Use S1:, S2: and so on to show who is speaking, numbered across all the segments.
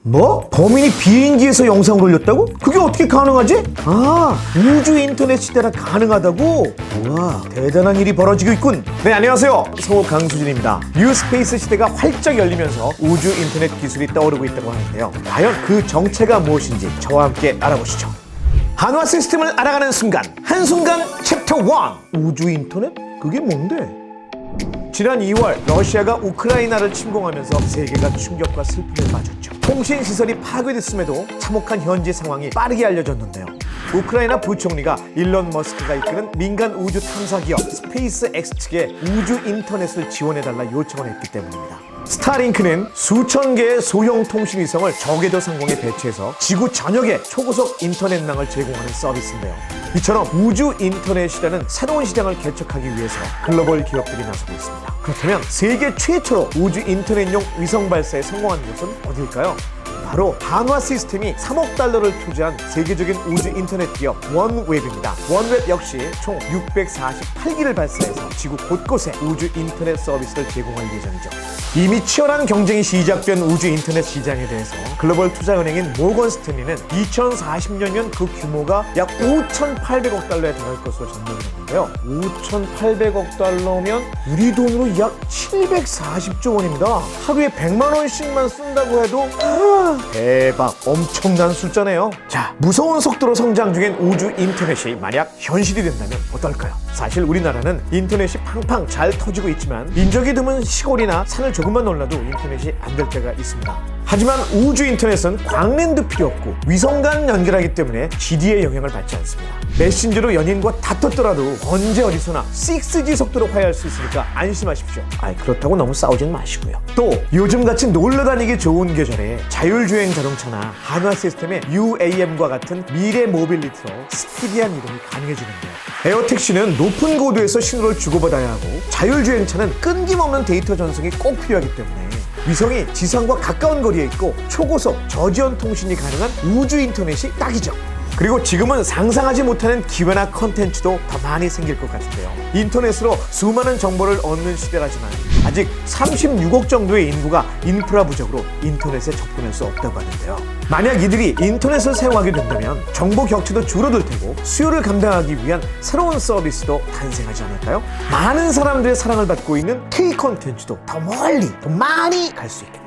S1: 뭐? 범인이 비행기에서 영상을 올렸다고? 그게 어떻게 가능하지? 아, 우주 인터넷 시대라 가능하다고? 우와, 대단한 일이 벌어지고 있군. 네, 안녕하세요. 성우 강수진입니다. 뉴스페이스 시대가 활짝 열리면서 우주 인터넷 기술이 떠오르고 있다고 하는데요. 과연 그 정체가 무엇인지 저와 함께 알아보시죠. 한화 시스템을 알아가는 순간, 한순간 챕터 1. 우주 인터넷? 그게 뭔데? 지난 2월 러시아가 우크라이나를 침공하면서 세계가 충격과 슬픔에 빠졌죠. 통신시설이 파괴됐음에도 참혹한 현지 상황이 빠르게 알려졌는데요. 우크라이나 부총리가 일론 머스크가 이끄는 민간 우주 탐사 기업 스페이스 X 측에 우주 인터넷을 지원해달라 요청을 했기 때문입니다. 스타링크는 수천 개의 소형 통신 위성을 저궤도 상공에 배치해서 지구 전역에 초고속 인터넷망을 제공하는 서비스인데요. 이처럼 우주 인터넷이라는 새로운 시장을 개척하기 위해서 글로벌 기업들이 나서고 있습니다. 그렇다면 세계 최초로 우주 인터넷용 위성 발사에 성공한 곳은 어딜까요? 바로 한화 시스템이 3억 달러를 투자한 세계적인 우주 인터넷 기업 원웹입니다. 원웹 역시 총 648기를 발사해서 지구 곳곳에 우주 인터넷 서비스를 제공할 예정이죠. 이미 치열한 경쟁이 시작된 우주 인터넷 시장에 대해서 글로벌 투자은행인 모건 스탠리는 2040년이면 그 규모가 약 5,800억 달러에 달할 것으로 전망을 했는데요. 5,800억 달러면 우리 돈으로 약 740조 원입니다. 하루에 100만 원씩만 쓴다고 해도 대박, 엄청난 숫자네요. 자, 무서운 속도로 성장 중인 우주 인터넷이 만약 현실이 된다면 어떨까요? 사실 우리나라는 인터넷이 팡팡 잘 터지고 있지만 인적이 드문 시골이나 산을 조금만 올라도 인터넷이 안 될 때가 있습니다. 하지만 우주 인터넷은 광랜도 필요 없고 위성간 연결하기 때문에 GD의 영향을 받지 않습니다. 메신저로 연인과 다퉜더라도 언제 어디서나 6G 속도로 화해할 수 있으니까 안심하십시오. 그렇다고 너무 싸우진 마시고요. 또 요즘같이 놀러다니기 좋은 계절에 자율주행 자동차나 한화 시스템의 UAM과 같은 미래 모빌리티로 스피디한 이동이 가능해지는데요. 에어택시는 높은 고도에서 신호를 주고받아야 하고 자율주행차는 끊김없는 데이터 전송이 꼭 필요하기 때문에 위성이 지상과 가까운 거리에 있고 초고속 저지연 통신이 가능한 우주 인터넷이 딱이죠. 그리고 지금은 상상하지 못하는 기회나 컨텐츠도 더 많이 생길 것 같은데요. 인터넷으로 수많은 정보를 얻는 시대라지만 아직 36억 정도의 인구가 인프라 부족으로 인터넷에 접근할 수 없다고 하는데요. 만약 이들이 인터넷을 사용하게 된다면 정보 격차도 줄어들 테고 수요를 감당하기 위한 새로운 서비스도 탄생하지 않을까요? 많은 사람들의 사랑을 받고 있는 K 콘텐츠도 더 멀리, 더 많이 갈 수 있겠네요.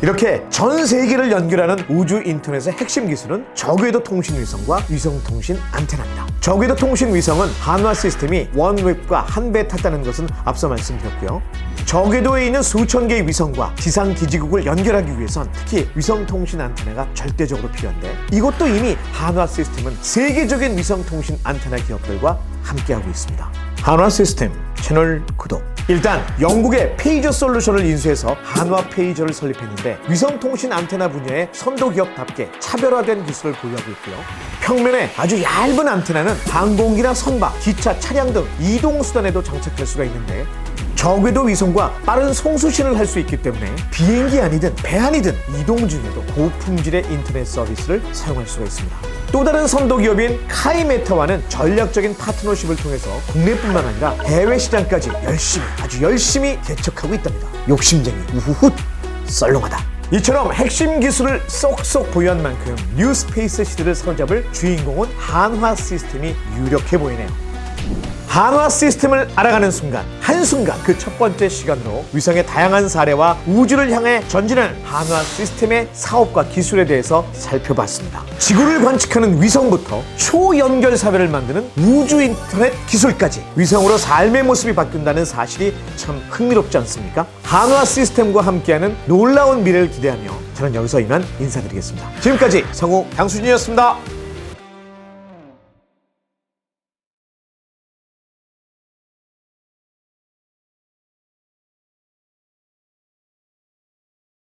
S1: 이렇게 전 세계를 연결하는 우주 인터넷의 핵심 기술은 저궤도 통신 위성과 위성 통신 안테나입니다. 저궤도 통신 위성은 한화 시스템이 원웹과 한 배 탔다는 것은 앞서 말씀드렸고요. 저궤도에 있는 수천 개의 위성과 지상 기지국을 연결하기 위해선 특히 위성 통신 안테나가 절대적으로 필요한데 이것도 이미 한화 시스템은 세계적인 위성 통신 안테나 기업들과 함께하고 있습니다. 한화 시스템 채널 구독. 일단 영국의 페이저 솔루션을 인수해서 한화 페이저를 설립했는데 위성통신 안테나 분야의 선도기업답게 차별화된 기술을 보유하고 있고요. 평면에 아주 얇은 안테나는 항공기나 선박, 기차, 차량 등 이동수단에도 장착할 수가 있는데 저궤도 위성과 빠른 송수신을 할 수 있기 때문에 비행기 아니든 배 아니든 이동 중에도 고품질의 인터넷 서비스를 사용할 수가 있습니다. 또 다른 선도기업인 카이메타와는 전략적인 파트너십을 통해서 국내뿐만 아니라 해외 시장까지 아주 열심히 개척하고 있답니다. 욕심쟁이 우후훗 썰렁하다. 이처럼 핵심 기술을 쏙쏙 보유한 만큼 뉴스페이스 시대를 사로잡을 주인공은 한화 시스템이 유력해 보이네요. 한화 시스템을 알아가는 순간, 한순간 그 첫 번째 시간으로 위성의 다양한 사례와 우주를 향해 전진하는 한화 시스템의 사업과 기술에 대해서 살펴봤습니다. 지구를 관측하는 위성부터 초연결 사회를 만드는 우주 인터넷 기술까지 위성으로 삶의 모습이 바뀐다는 사실이 참 흥미롭지 않습니까? 한화 시스템과 함께하는 놀라운 미래를 기대하며 저는 여기서 이만 인사드리겠습니다. 지금까지 성우 강수진이었습니다.